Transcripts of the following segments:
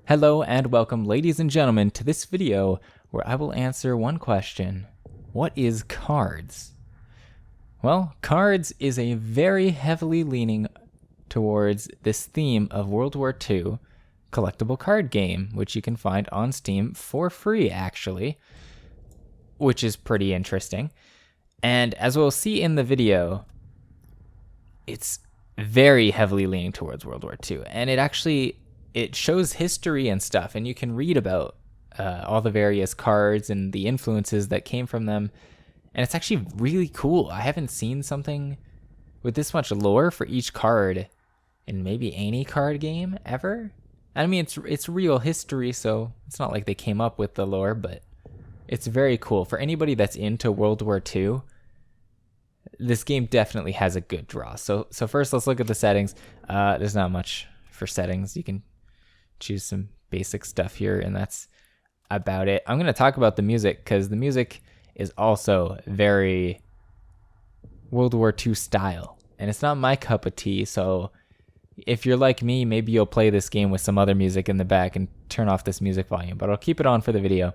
Hello and welcome, ladies and gentlemen, to this video where I will answer one question. What is Cards? Well, Cards is a very heavily leaning towards this theme of World War II collectible card game, which you can find on Steam for free, actually, which is pretty interesting. And as we'll see in the video, it's very heavily leaning towards World War II, and it shows history and stuff, and you can read about all the various cards and the influences that came from them, and it's actually really cool. I haven't seen something with this much lore for each card in maybe any card game ever. I mean, it's real history, so it's not like they came up with the lore, but it's very cool. For anybody that's into World War II, this game definitely has a good draw. So first, let's look at the settings. There's not much for settings. You can choose some basic stuff here, and that's about it. I'm going to talk about the music because the music is also very World War II style, and it's not my cup of tea. So if you're like me, maybe you'll play this game with some other music in the back and turn off this music volume, but I'll keep it on for the video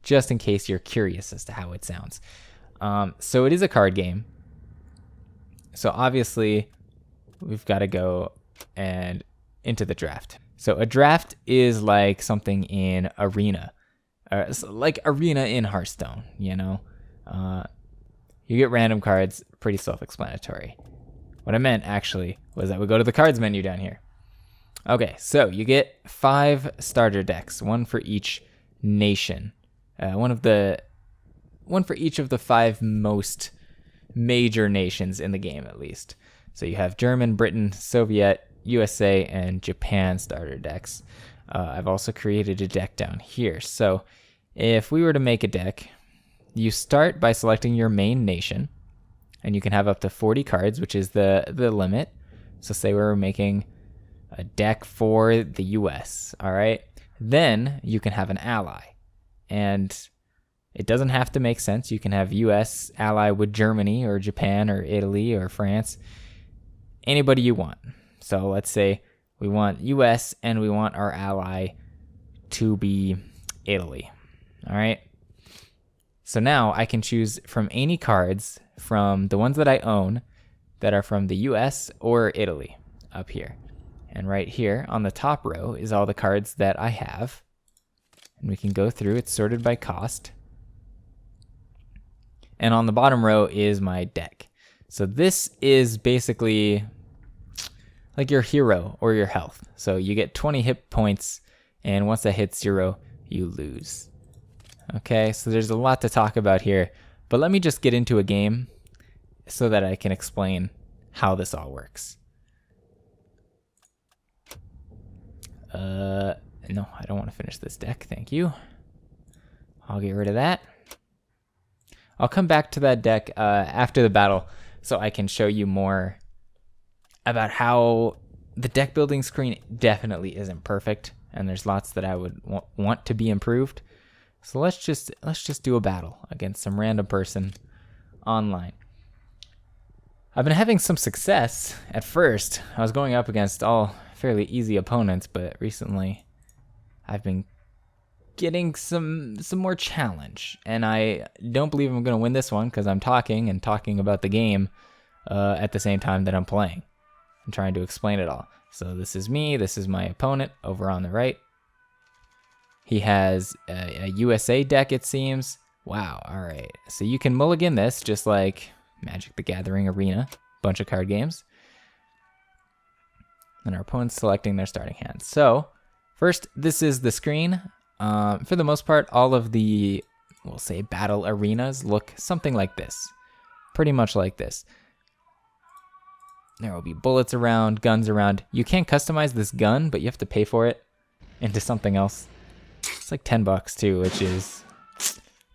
just in case you're curious as to how it sounds. So it is a card game. So obviously we've got to go and into the draft. So a draft is like something in Arena, like Arena in Hearthstone, you know? You get random cards, pretty self-explanatory. What I meant actually was that we go to the cards menu down here. Okay, so you get 5 starter decks, one for each nation. One for each of the 5 most major nations in the game, at least. So you have German, Britain, Soviet, USA, and Japan starter decks. I've also created a deck down here. So if we were to make a deck, you start by selecting your main nation, and you can have up to 40 cards, which is the limit. So say we were making a deck for the US, all right? Then you can have an ally, and it doesn't have to make sense. You can have US ally with Germany or Japan or Italy or France, anybody you want. So let's say we want US and we want our ally to be Italy. All right. So now I can choose from any cards from the ones that I own that are from the US or Italy up here. And right here on the top row is all the cards that I have. And we can go through. It's sorted by cost. And on the bottom row is my deck. So this is basically like your hero or your health. So you get 20 hit points, and once that hits 0, you lose. Okay, so there's a lot to talk about here, but let me just get into a game so that I can explain how this all works. No, I don't want to finish this deck, thank you. I'll get rid of that. I'll come back to that deck after the battle so I can show you more about how the deck building screen definitely isn't perfect, and there's lots that I would want to be improved. So let's just do a battle against some random person online. I've been having some success at first. I was going up against all fairly easy opponents, but recently I've been getting some more challenge, and I don't believe I'm going to win this one because I'm talking about the game at the same time that I'm playing. I'm trying to explain it all. So this is me, this is my opponent over on the right. He has a USA deck, it seems. Wow, all right. So you can mulligan this just like Magic the Gathering Arena, bunch of card games. And our opponent's selecting their starting hand. So first, this is the screen. For the most part, all of the, we'll say, battle arenas look something like this. Pretty much like this. There will be bullets around, guns around. You can't customize this gun, but you have to pay for it into something else. It's like $10 too, which is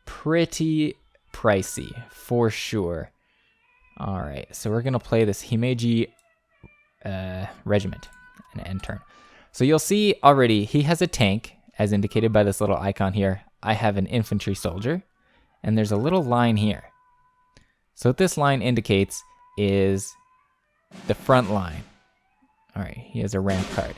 pretty pricey for sure. All right, so we're gonna play this Himeji regiment and end turn. So you'll see already he has a tank, as indicated by this little icon here. I have an infantry soldier, and there's a little line here. So what this line indicates is the front line. All right, he has a ramp card.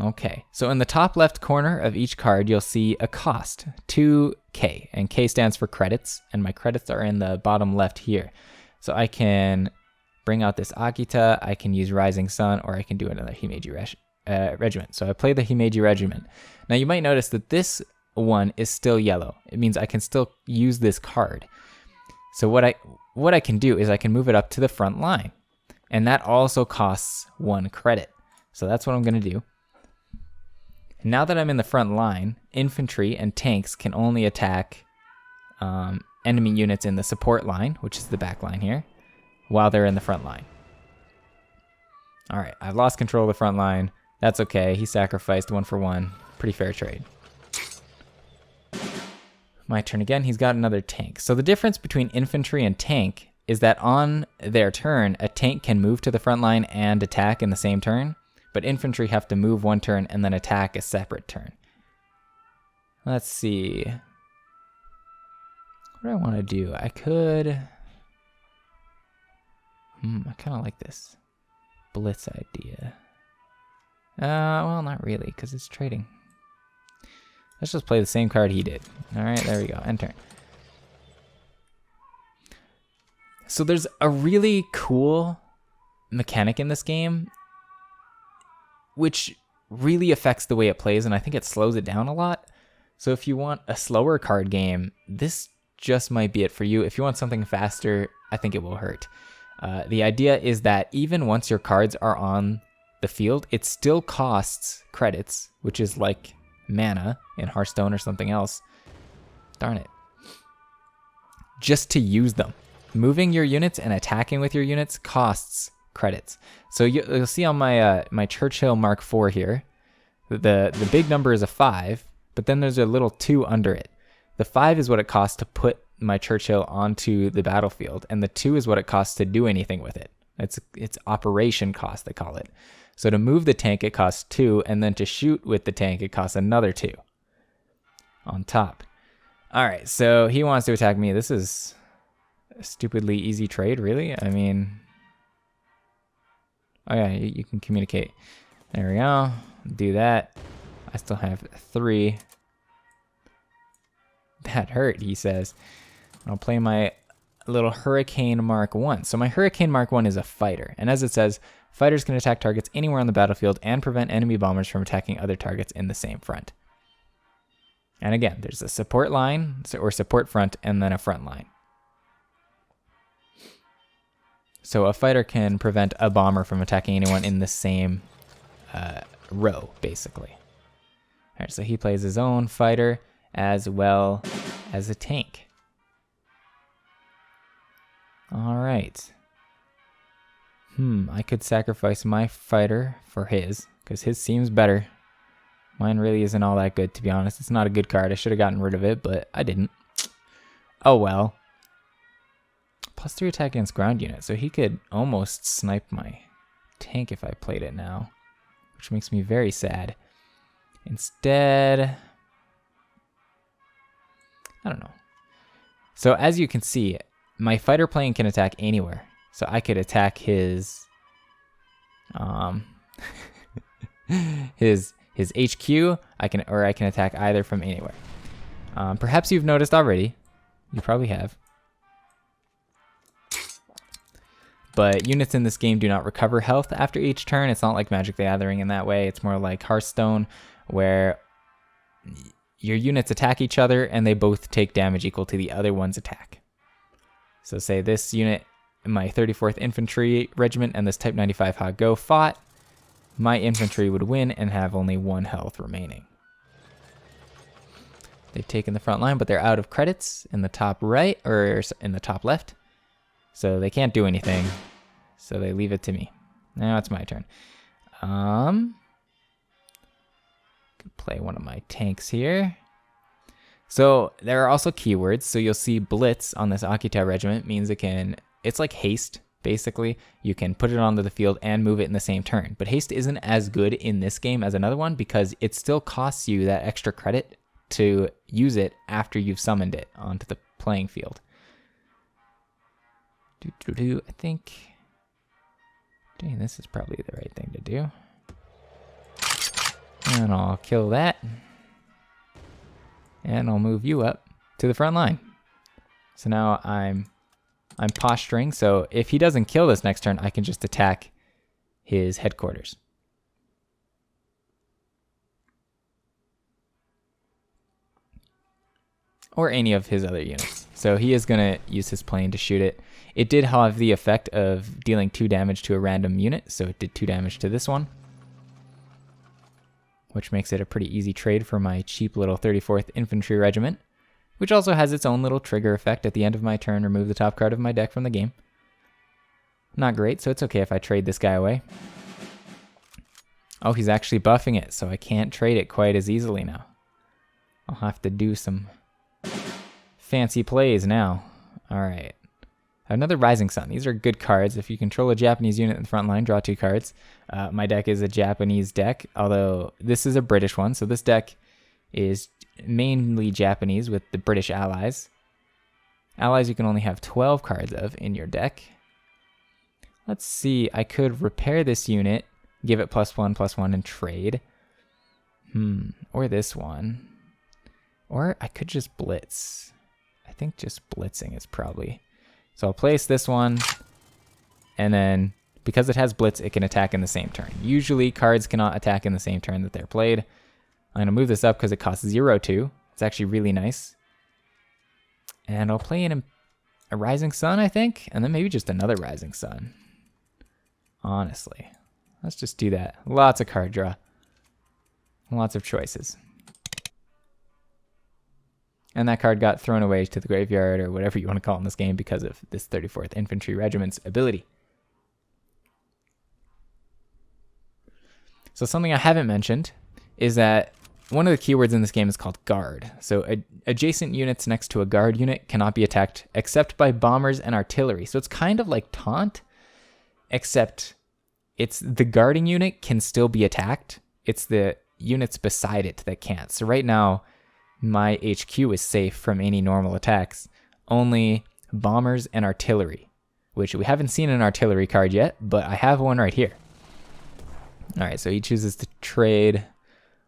Okay, so in the top left corner of each card, you'll see a cost, 2K, and K stands for credits, and my credits are in the bottom left here. So I can bring out this Akita, I can use Rising Sun, or I can do another Himeji Regiment. So I play the Himeji Regiment. Now you might notice that this one is still yellow. It means I can still use this card. So what I can do is I can move it up to the front line, and that also costs 1 credit. So that's what I'm going to do. Now that I'm in the front line, infantry and tanks can only attack enemy units in the support line, which is the back line here, while they're in the front line. All right, I've lost control of the front line. That's okay. He sacrificed 1 for 1. Pretty fair trade. My turn again. He's got another tank. So the difference between infantry and tank is that on their turn, a tank can move to the front line and attack in the same turn. But infantry have to move 1 turn and then attack a separate turn. Let's see. What do I want to do? I could... I kind of like this blitz idea. Well, not really, because it's trading. Let's just play the same card he did. All right, there we go. End turn. So there's a really cool mechanic in this game which really affects the way it plays, and I think it slows it down a lot. So if you want a slower card game, this just might be it for you. If you want something faster, I think it will hurt. The idea is that even once your cards are on the field, it still costs credits, which is like mana in Hearthstone or something else. Darn it. Just to use them. Moving your units and attacking with your units costs credits. So you'll see on my my Churchill Mark IV here, the big number is a 5, but then there's a little 2 under it. The 5 is what it costs to put my Churchill onto the battlefield, and the 2 is what it costs to do anything with it. It's operation cost, they call it. So to move the tank, it costs 2, and then to shoot with the tank, it costs another 2 on top. All right, so he wants to attack me. This is a stupidly easy trade, really. I mean, oh yeah, you can communicate. There we go. Do that. I still have 3. That hurt, he says. I'll play my little Hurricane Mark I. So my Hurricane Mark I is a fighter. And as it says, fighters can attack targets anywhere on the battlefield and prevent enemy bombers from attacking other targets in the same front. And again, there's a support line, or support front, and then a front line. So a fighter can prevent a bomber from attacking anyone in the same row, basically. All right, so he plays his own fighter as well as a tank. All right. I could sacrifice my fighter for his, because his seems better. Mine really isn't all that good, to be honest. It's not a good card. I should have gotten rid of it, but I didn't. Oh well. +3 attack against ground unit, so he could almost snipe my tank if I played it now, which makes me very sad. Instead, I don't know. So as you can see, my fighter plane can attack anywhere. So I could attack his his HQ. I can attack either from anywhere. Perhaps you've noticed already. You probably have. But units in this game do not recover health after each turn. It's not like Magic the Gathering in that way. It's more like Hearthstone, where your units attack each other and they both take damage equal to the other one's attack. So say this unit, my 34th Infantry Regiment and this Type 95 Ha-Go fought, my infantry would win and have only 1 health remaining. They've taken the front line, but they're out of credits in the top right, or in the top left. So they can't do anything. So they leave it to me. Now it's my turn. Could play one of my tanks here. So there are also keywords. So you'll see Blitz on this Akita Regiment means it's like haste, basically. You can put it onto the field and move it in the same turn. But haste isn't as good in this game as another one because it still costs you that extra credit to use it after you've summoned it onto the playing field. I think this is probably the right thing to do. And I'll kill that. And I'll move you up to the front line. So now I'm posturing, so if he doesn't kill this next turn, I can just attack his headquarters. Or any of his other units. So he is going to use his plane to shoot it. It did have the effect of dealing 2 damage to a random unit, so it did 2 damage to this one, which makes it a pretty easy trade for my cheap little 34th Infantry Regiment, which also has its own little trigger effect at the end of my turn, remove the top card of my deck from the game. Not great, so it's okay if I trade this guy away. Oh, he's actually buffing it, so I can't trade it quite as easily now. I'll have to do some fancy plays now. Alright. Another Rising Sun. These are good cards. If you control a Japanese unit in the front line, draw 2 cards. My deck is a Japanese deck, although this is a British one, so this deck is mainly Japanese with the British allies. Allies you can only have 12 cards of in your deck. Let's see, I could repair this unit, give it +1/+1 and trade. Or this one. Or I could just blitz. I think just blitzing is probably... So I'll place this one, and then because it has blitz, it can attack in the same turn. Usually cards cannot attack in the same turn that they're played. I'm going to move this up because it costs 0-2. It's actually really nice. And I'll play in a Rising Sun, I think, and then maybe just another Rising Sun. Honestly. Let's just do that. Lots of card draw. Lots of choices. And that card got thrown away to the graveyard, or whatever you want to call it in this game, because of this 34th Infantry Regiment's ability. So something I haven't mentioned is that one of the keywords in this game is called guard. So adjacent units next to a guard unit cannot be attacked except by bombers and artillery. So it's kind of like taunt, except it's the guarding unit can still be attacked. It's the units beside it that can't. So right now, my HQ is safe from any normal attacks. Only bombers and artillery, which we haven't seen an artillery card yet, but I have one right here. All right, so he chooses to trade.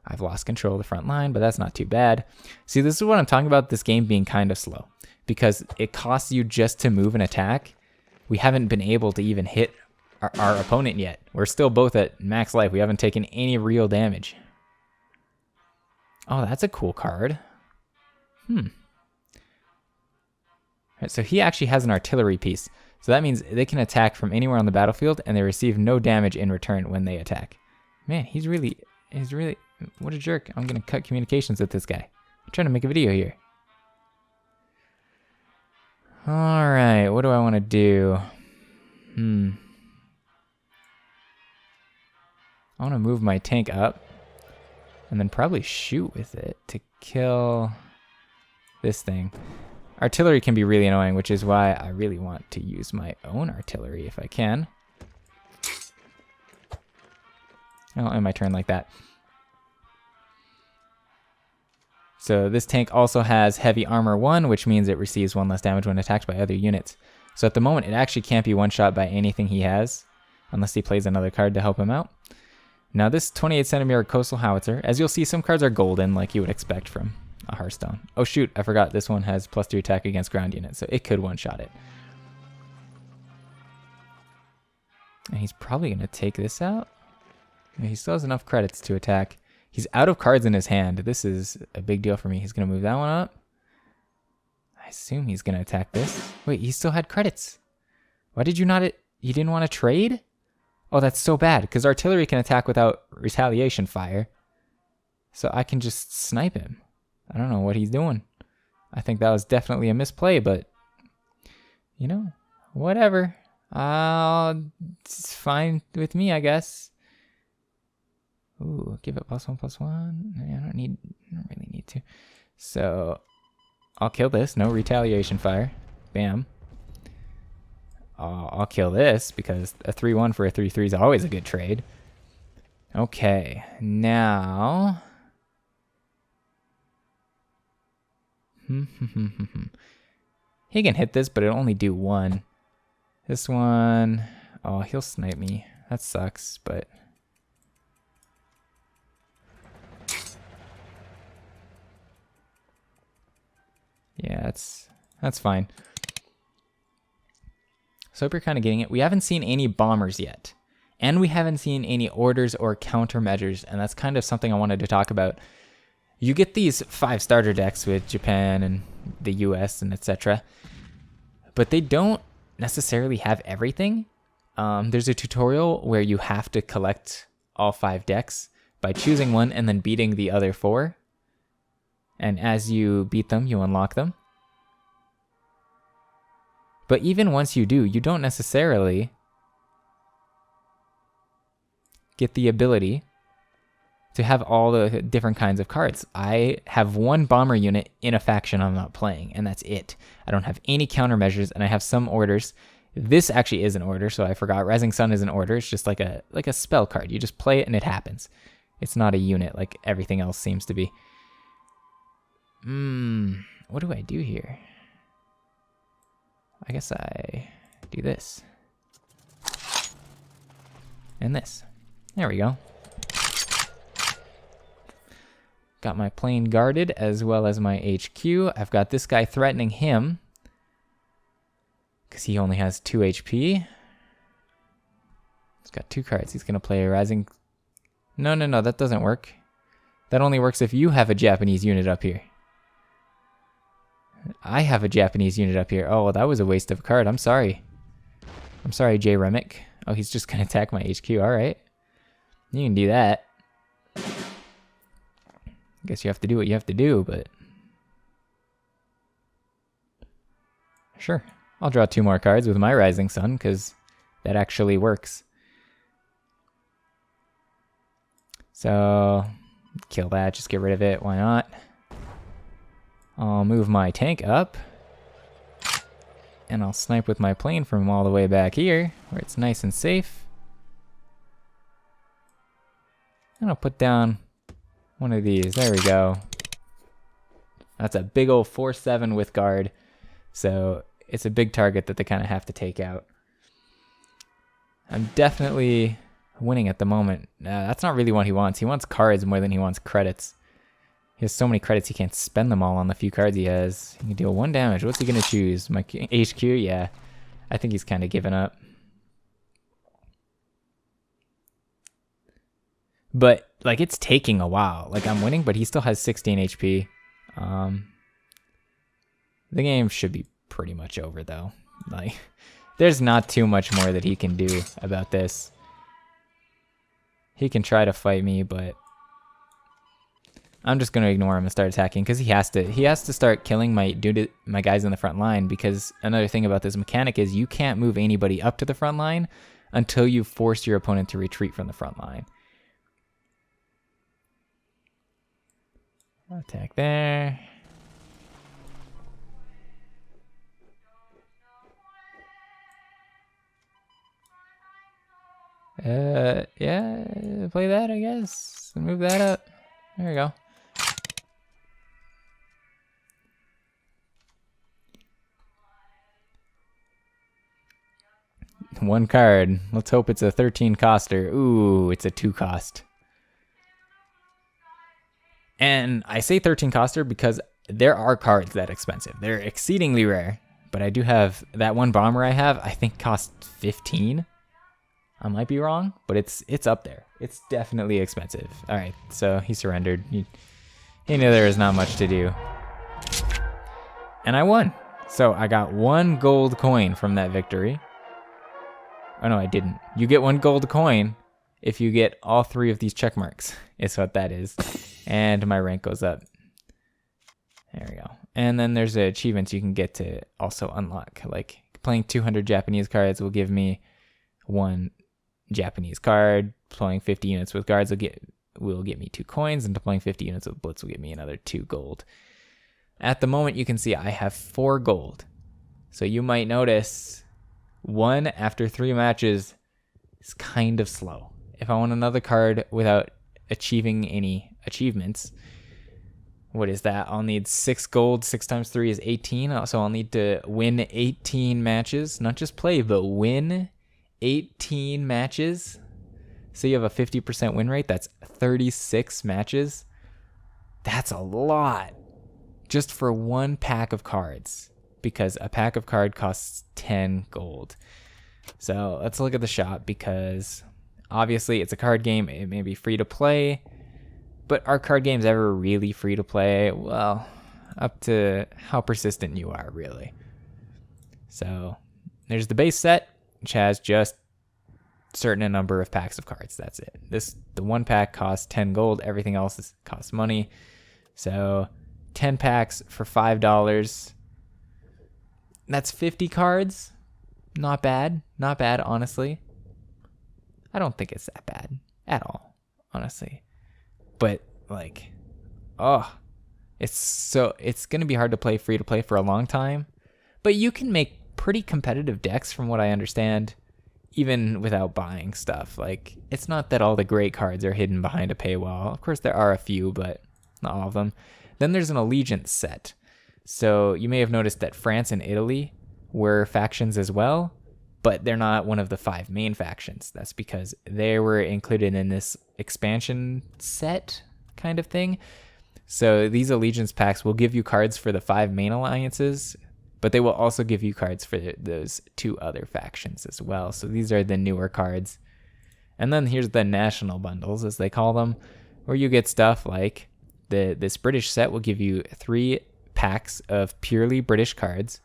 I've lost control of the front line, but that's not too bad. See, this is what I'm talking about, this game being kind of slow, because it costs you just to move an attack. We haven't been able to even hit our opponent yet. We're still both at max life. We haven't taken any real damage. Oh, that's a cool card. Right, so he actually has an artillery piece. So that means they can attack from anywhere on the battlefield, and they receive no damage in return when they attack. Man, he's really, what a jerk. I'm going to cut communications with this guy. I'm trying to make a video here. All right, what do I want to do? I want to move my tank up. And then probably shoot with it to kill this thing. Artillery can be really annoying, which is why I really want to use my own artillery if I can. I'll end my turn like that. So this tank also has heavy armor 1, which means it receives 1 less damage when attacked by other units. So at the moment, it actually can't be one-shot by anything he has, unless he plays another card to help him out. Now this 28cm coastal howitzer, as you'll see, some cards are golden like you would expect from a Hearthstone. Oh shoot, I forgot this one has +2 attack against ground units, so it could one-shot it. And he's probably going to take this out. Yeah, he still has enough credits to attack. He's out of cards in his hand. This is a big deal for me. He's going to move that one up. I assume he's going to attack this. Wait, he still had credits. Why did you not... You didn't want to trade? Oh, that's so bad, because artillery can attack without retaliation fire. So I can just snipe him. I don't know what he's doing. I think that was definitely a misplay, but... You know, whatever. It's fine with me, I guess. Ooh, give it +1/+1. I don't really need to. So I'll kill this. No retaliation fire. Bam. I'll kill this because a 3/1 for a 3/3 is always a good trade. Okay, now he can hit this, but it'll only do 1. This one, oh, he'll snipe me. That sucks, but That's fine. So hope you're kind of getting it. We haven't seen any bombers yet. And we haven't seen any orders or countermeasures, and that's kind of something I wanted to talk about. You get these 5 starter decks with Japan and the US and etc. But they don't necessarily have everything. There's a tutorial where you have to collect all 5 decks by choosing one and then beating the other 4. And as you beat them, you unlock them. But even once you do, you don't necessarily get the ability to have all the different kinds of cards. I have 1 bomber unit in a faction I'm not playing, and that's it. I don't have any countermeasures, and I have some orders. This actually is an order, so I forgot. Rising Sun is an order. It's just like a spell card. You just play it and it happens. It's not a unit like everything else seems to be. What do I do here? I guess I do this. And this. There we go. Got my plane guarded as well as my HQ. I've got this guy threatening him because he only has 2 HP. He's got 2 cards. He's going to play a rising... No, that doesn't work. That only works if you have a Japanese unit up here. I have a Japanese unit up here. Oh, well, that was a waste of a card. I'm sorry. I'm sorry, J. Remick. Oh, he's just going to attack my HQ. All right. You can do that. I guess you have to do what you have to do, but... Sure. I'll draw 2 more cards with my Rising Sun, because that actually works. So, kill that. Just get rid of it. Why not? I'll move my tank up. And I'll snipe with my plane from all the way back here, where it's nice and safe. And I'll put down one of these. There we go. That's a big old 4/7 with guard. So it's a big target that they kind of have to take out. I'm definitely winning at the moment. That's not really what he wants. He wants cards more than he wants credits. He has so many credits he can't spend them all on the few cards he has. He can deal 1 damage. What's he going to choose? My HQ? Yeah. I think he's kind of given up. But, like, it's taking a while. Like, I'm winning, but he still has 16 HP. The game should be pretty much over, though. Like, there's not too much more that he can do about this. He can try to fight me, but I'm just going to ignore him and start attacking because he has to start killing my guys in the front line, because another thing about this mechanic is you can't move anybody up to the front line until you force your opponent to retreat from the front line. Attack there. Yeah, play that, I guess. Move that up. There we go. One card. Let's hope it's a 13 coster. Ooh, it's a 2 cost. And I say 13 coster because there are cards that expensive. They're exceedingly rare. But I do have that one bomber I have, I think costs 15. I might be wrong, but it's up there. It's definitely expensive. All right, so he surrendered. He knew there was not much to do. And I won. So I got 1 gold coin from that victory. Oh, no, I didn't. You get 1 gold coin if you get all 3 of these check marks, is what that is. And my rank goes up. There we go. And then there's the achievements you can get to also unlock. Like playing 200 Japanese cards will give me 1 Japanese card. Playing 50 units with guards will get me 2 coins, and playing 50 units with blitz will give me another 2 gold. At the moment, you can see I have 4 gold. So you might notice 1 after 3 matches is kind of slow. If I want another card without achieving any achievements, what is that? I'll need 6 gold. 6 times 3 is 18. So I'll need to win 18 matches. Not just play, but win 18 matches. So you have a 50% win rate. That's 36 matches. That's a lot just for one pack of cards, because a pack of card costs 10 gold. So let's look at the shop, because obviously it's a card game. It may be free to play, but are card games ever really free to play? Well, up to how persistent you are, really. So there's the base set, which has just certain number of packs of cards. That's it. The one pack costs 10 gold. Everything else costs money. So 10 packs for $5. That's 50 cards. Not bad. Not bad, honestly. I don't think it's that bad at all, honestly. But like, it's going to be hard to play free to play for a long time. But you can make pretty competitive decks from what I understand, even without buying stuff. Like, it's not that all the great cards are hidden behind a paywall. Of course, there are a few, but not all of them. Then there's an allegiance set. So you may have noticed that France and Italy were factions as well, but they're not one of the 5 main factions. That's because they were included in this expansion set kind of thing. So these allegiance packs will give you cards for the 5 main alliances, but they will also give you cards for those 2 other factions as well. So these are the newer cards. And then here's the national bundles, as they call them, where you get stuff like this British set will give you 3 packs of purely British cards,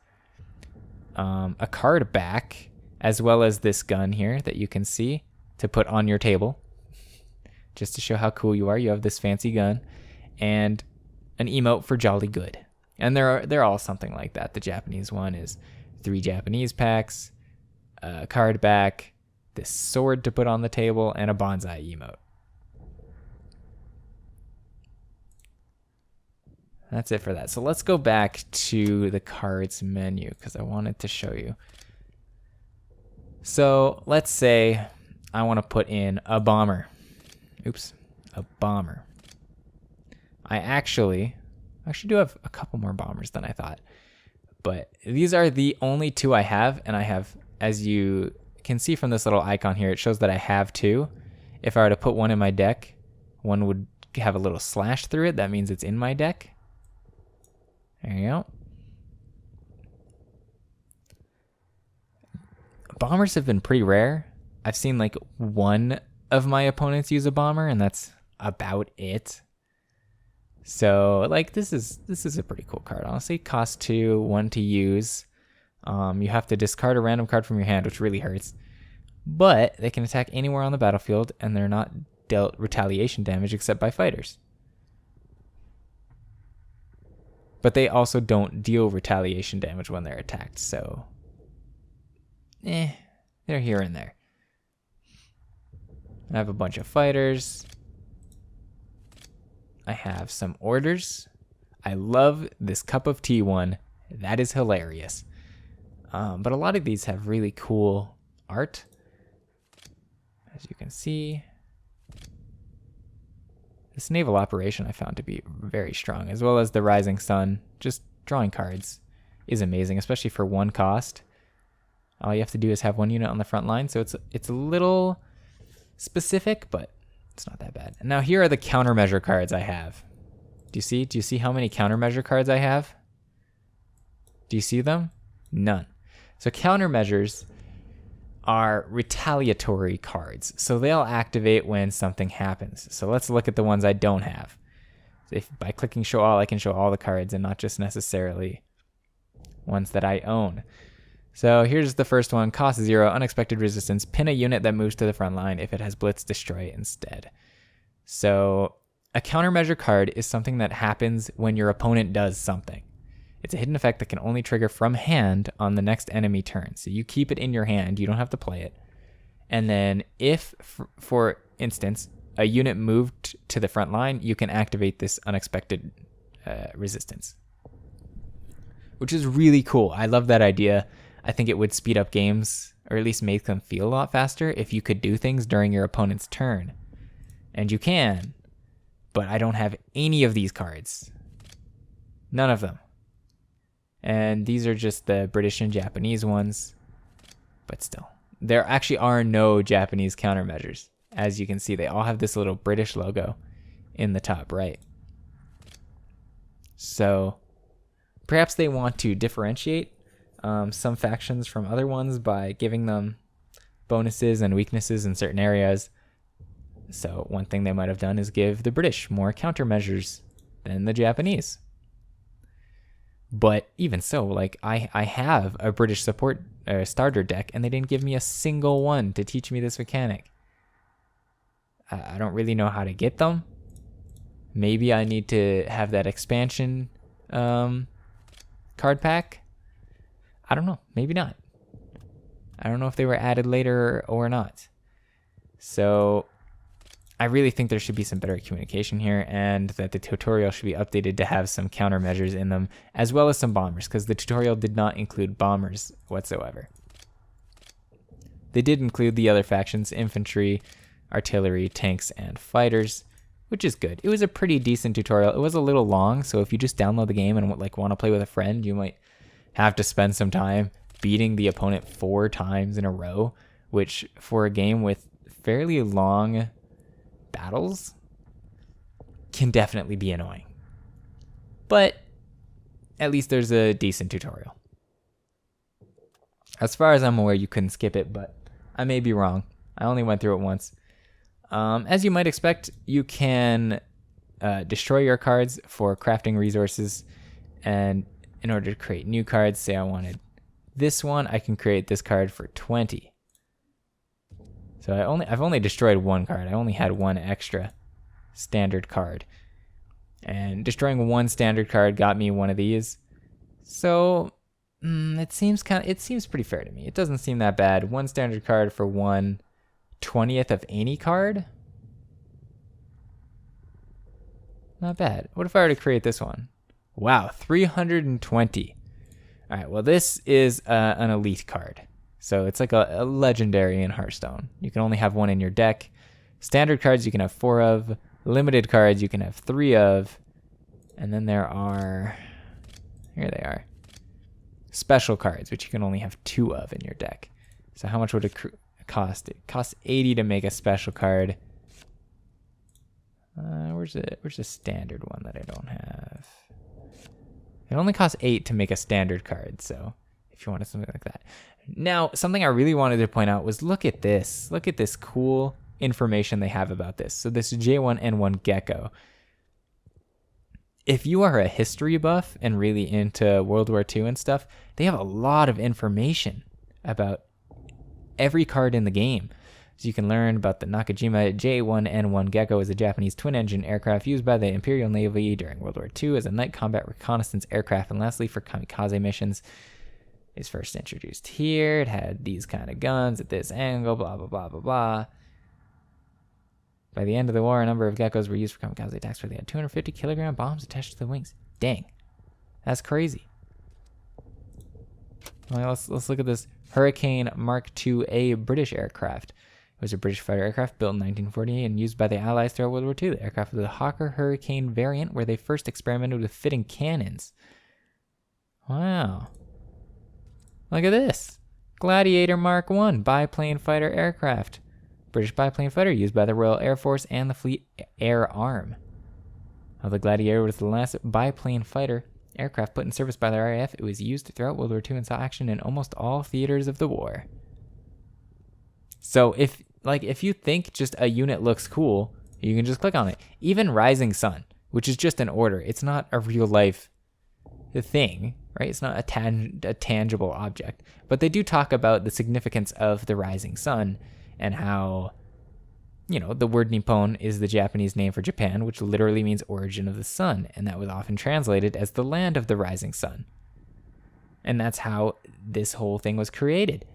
a card back, as well as this gun here that you can see to put on your table, just to show how cool you are. You have this fancy gun, and an emote for jolly good. And they're all something like that. The Japanese one is 3 Japanese packs, a card back, this sword to put on the table, and a bonsai emote. That's it for that. So let's go back to the cards menu, because I wanted to show you. So let's say I want to put in a bomber. Oops, a bomber. I actually do have a couple more bombers than I thought. But these are the only 2 I have, and I have, as you can see from this little icon here, it shows that I have 2. If I were to put one in my deck, one would have a little slash through it. That means it's in my deck. There you go. Bombers have been pretty rare. I've seen like one of my opponents use a bomber, and that's about it. So like this is a pretty cool card. Honestly, cost 2, 1 to use. You have to discard a random card from your hand, which really hurts. But they can attack anywhere on the battlefield, and they're not dealt retaliation damage except by fighters. But they also don't deal retaliation damage when they're attacked, so they're here and there. I have a bunch of fighters. I have some orders. I love this cup of tea one. That is hilarious. But a lot of these have really cool art, as you can see. This naval operation I found to be very strong, as well as the rising sun. Just drawing cards is amazing, especially for 1 cost. All you have to do is have 1 unit on the front line, so it's a little specific, but it's not that bad. And now here are the countermeasure cards I have. Do you see how many countermeasure cards I have? Do you see them? None. So countermeasures are retaliatory cards. So they'll activate when something happens. So let's look at the ones I don't have. By clicking show all, I can show all the cards and not just necessarily ones that I own. So here's the first one. Cost 0, unexpected resistance. Pin a unit that moves to the front line. If it has blitz, destroy it instead. So a countermeasure card is something that happens when your opponent does something. It's a hidden effect that can only trigger from hand on the next enemy turn. So you keep it in your hand. You don't have to play it. And then if, for instance, a unit moved to the front line, you can activate this unexpected resistance, which is really cool. I love that idea. I think it would speed up games, or at least make them feel a lot faster, if you could do things during your opponent's turn. And you can, but I don't have any of these cards. None of them. And these are just the British and Japanese ones. But still, there actually are no Japanese countermeasures. As you can see, they all have this little British logo in the top right. So Perhaps they want to differentiate some factions from other ones by giving them bonuses and weaknesses in certain areas. So one thing they might have done is give the British more countermeasures than the Japanese. But even so, like I have a British support starter deck, and they didn't give me a single one to teach me this mechanic. I don't really know how to get them. Maybe I need to have that expansion card pack. I don't know. Maybe not. I don't know if they were added later or not. So I really think there should be some better communication here, and that the tutorial should be updated to have some countermeasures in them, as well as some bombers, because the tutorial did not include bombers whatsoever. They did include the other factions: infantry, artillery, tanks, and fighters, which is good. It was a pretty decent tutorial. It was a little long, so if you just download the game and like want to play with a friend, you might have to spend some time beating the opponent 4 times in a row, which for a game with fairly long battles can definitely be annoying. But at least there's a decent tutorial. As far as I'm aware, you couldn't skip it, but I may be wrong. I only went through it once. As you might expect, you can destroy your cards for crafting resources, and in order to create new cards, say I wanted this one, I can create this card for 20. So I've only destroyed one card. I only had one extra standard card, and destroying one standard card got me one of these. So it seems pretty fair to me. It doesn't seem that bad. One standard card for 1/20th of any card. Not bad. What if I were to create this one? Wow, 320. All right, well, this is an elite card. So it's like a legendary in Hearthstone. You can only have one in your deck. Standard cards you can have 4 of. Limited cards you can have 3 of. And then there are, here they are, special cards, which you can only have 2 of in your deck. So how much would it cost? It costs 80 to make a special card. Where's the standard one that I don't have? It only costs 8 to make a standard card, so if you wanted something like that. Now, something I really wanted to point out was look at this. Look at this cool information they have about this. So this J1N1 Gecko. If you are a history buff and really into World War II and stuff, they have a lot of information about every card in the game. So you can learn about the Nakajima J1N1 Gecko is a Japanese twin-engine aircraft used by the Imperial Navy during World War II as a night combat reconnaissance aircraft, and lastly for kamikaze missions. It's first introduced here. It had these kind of guns at this angle, blah, blah, blah, blah, blah. By the end of the war, a number of geckos were used for kamikaze attacks where they had 250 kilogram bombs attached to the wings. Dang. That's crazy. Well, let's look at this Hurricane Mark II-A British aircraft. It was a British fighter aircraft built in 1948 and used by the Allies throughout World War II. The aircraft was the Hawker Hurricane variant, where they first experimented with fitting cannons. Wow. Look at this. Gladiator Mark I biplane fighter aircraft. British biplane fighter used by the Royal Air Force and the Fleet Air Arm. While the Gladiator was the last biplane fighter aircraft put in service by the RAF, it was used throughout World War II and saw action in almost all theaters of the war. So if you think just a unit looks cool, you can just click on it. Even Rising Sun, which is just an order. It's not a real life thing, right? It's not a tangible object. But they do talk about the significance of the Rising Sun and how, the word Nippon is the Japanese name for Japan, which literally means origin of the sun. And that was often translated as the land of the rising sun. And that's how this whole thing was created.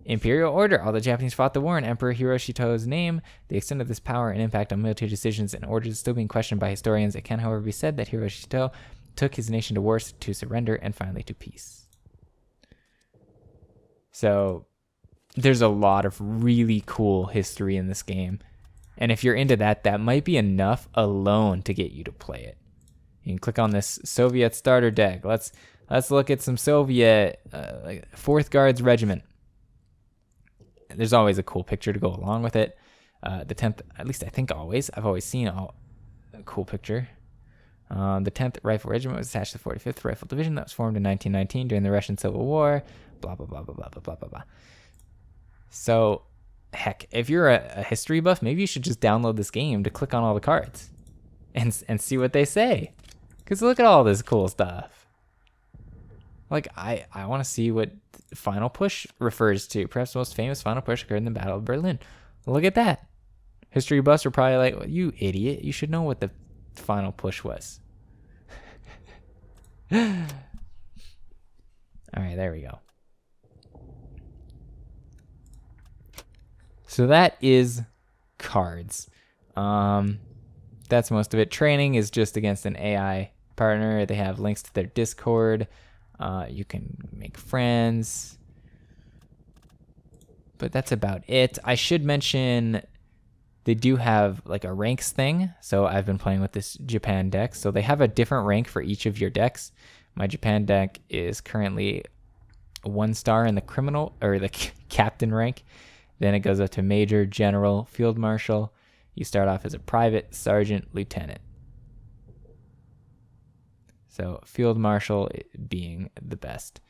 Imperial order. All the Japanese fought the war in Emperor Hiroshito's name. The extent of this power and impact on military decisions and orders is still being questioned by historians. It can, however, be said that Hiroshito took his nation to war, to surrender, and finally to peace. So there's a lot of really cool history in this game. And if you're into that, that might be enough alone to get you to play it. You can click on this Soviet starter deck. Let's look at some Soviet 4th Guards Regiment. There's always a cool picture to go along with it. The 10th, at least I think always. I've always seen a cool picture. The 10th Rifle Regiment was attached to the 45th Rifle Division that was formed in 1919 during the Russian Civil War. Blah, blah, blah, blah, blah, blah, blah, blah, blah. So, heck, if you're a history buff, maybe you should just download this game to click on all the cards and see what they say. Because look at all this cool stuff. Like, I want to see what Final Push refers to. Perhaps the most famous Final Push occurred in the Battle of Berlin. Look at that. History buffs are probably like, well, you idiot. You should know what the Final Push was. All right, there we go. So that is Cards. That's most of it. Training is just against an AI partner. They have links to their Discord. You can make friends. But that's about it. I should mention they do have like a ranks thing. So I've been playing with this Japan deck. So they have a different rank for each of your decks. My Japan deck is currently 1 star in the criminal or the captain rank. Then it goes up to major, general, field marshal. You start off as a private, sergeant, lieutenant. So field marshal being the best.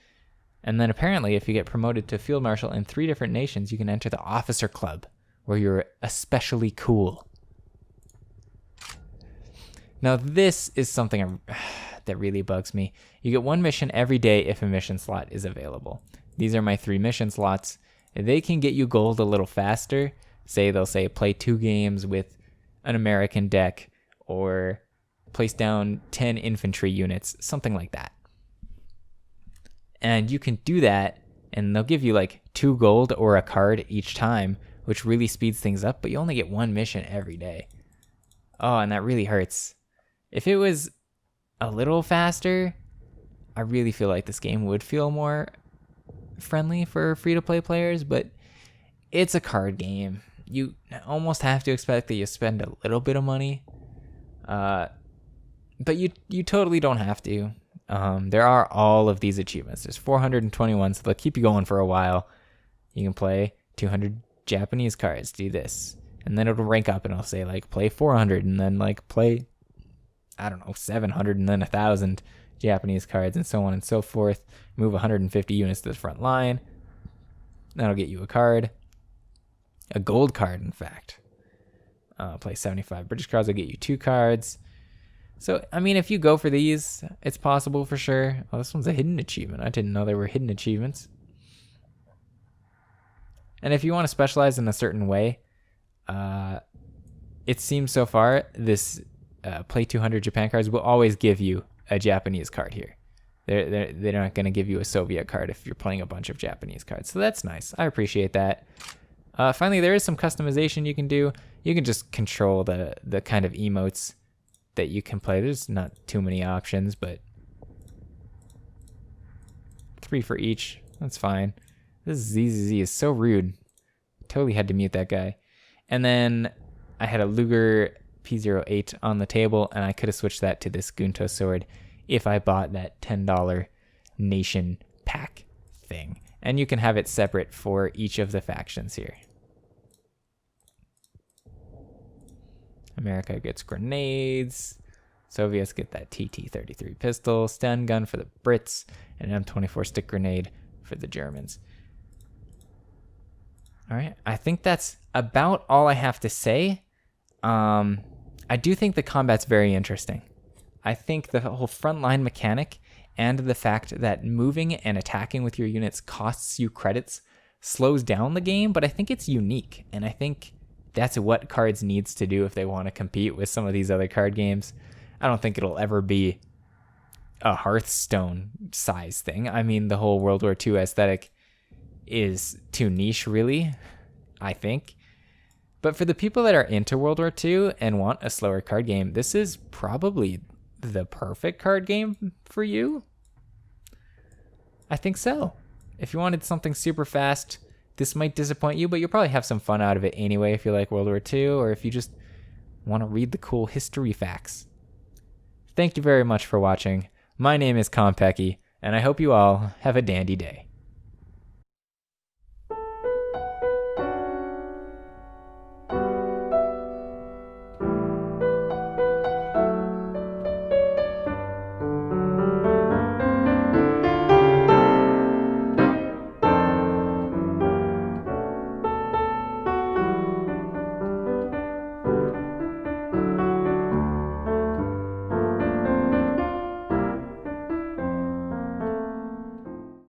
And then apparently if you get promoted to field marshal in 3 different nations, you can enter the officer club where you're especially cool. Now this is something that really bugs me. You get 1 mission every day if a mission slot is available. These are my 3 mission slots. They can get you gold a little faster. They'll say play 2 games with an American deck or place down 10 infantry units, something like that. And you can do that and they'll give you like 2 gold or a card each time, which really speeds things up, but you only get 1 mission every day. Oh, and that really hurts. If it was a little faster, I really feel like this game would feel more friendly for free-to-play players, but it's a card game. You almost have to expect that you spend a little bit of money, but you totally don't have to. There are all of these achievements. There's 421, so they'll keep you going for a while. You can play 200 Japanese cards, do this, and then it'll rank up and it'll say like play 400 and then like play, I don't know, 700 and then 1,000 Japanese cards and so on and so forth. Move 150 units to the front line. That'll get you a card. A gold card, in fact. Play 75 British cards will get you 2 cards. So, I mean, if you go for these, it's possible for sure. Oh, this one's a hidden achievement. I didn't know there were hidden achievements. And if you want to specialize in a certain way, it seems so far this play 200 Japan cards will always give you a Japanese card here. They're not going to give you a Soviet card if you're playing a bunch of Japanese cards. So that's nice. I appreciate that. Finally, there is some customization you can do. You can just control the kind of emotes that you can play. There's not too many options, but 3 for each. That's fine. This ZZZ is so rude. Totally had to mute that guy. And then I had a Luger P08 on the table, and I could have switched that to this Gunto sword if I bought that $10 nation pack thing. And you can have it separate for each of the factions here. America gets grenades. Soviets get that TT-33 pistol, stun gun for the Brits, and an M24 stick grenade for the Germans. All right, I think that's about all I have to say. I do think the combat's very interesting. I think the whole frontline mechanic and the fact that moving and attacking with your units costs you credits slows down the game, but I think it's unique, and I think that's what Cards needs to do if they want to compete with some of these other card games. I don't think it'll ever be a Hearthstone size thing. I mean, the whole World War II aesthetic is too niche, really, I think. But for the people that are into World War II and want a slower card game, this is probably the perfect card game for you. I think so. If you wanted something super fast, this might disappoint you, but you'll probably have some fun out of it anyway if you like World War II or if you just want to read the cool history facts. Thank you very much for watching. My name is Khanpeki, and I hope you all have a dandy day.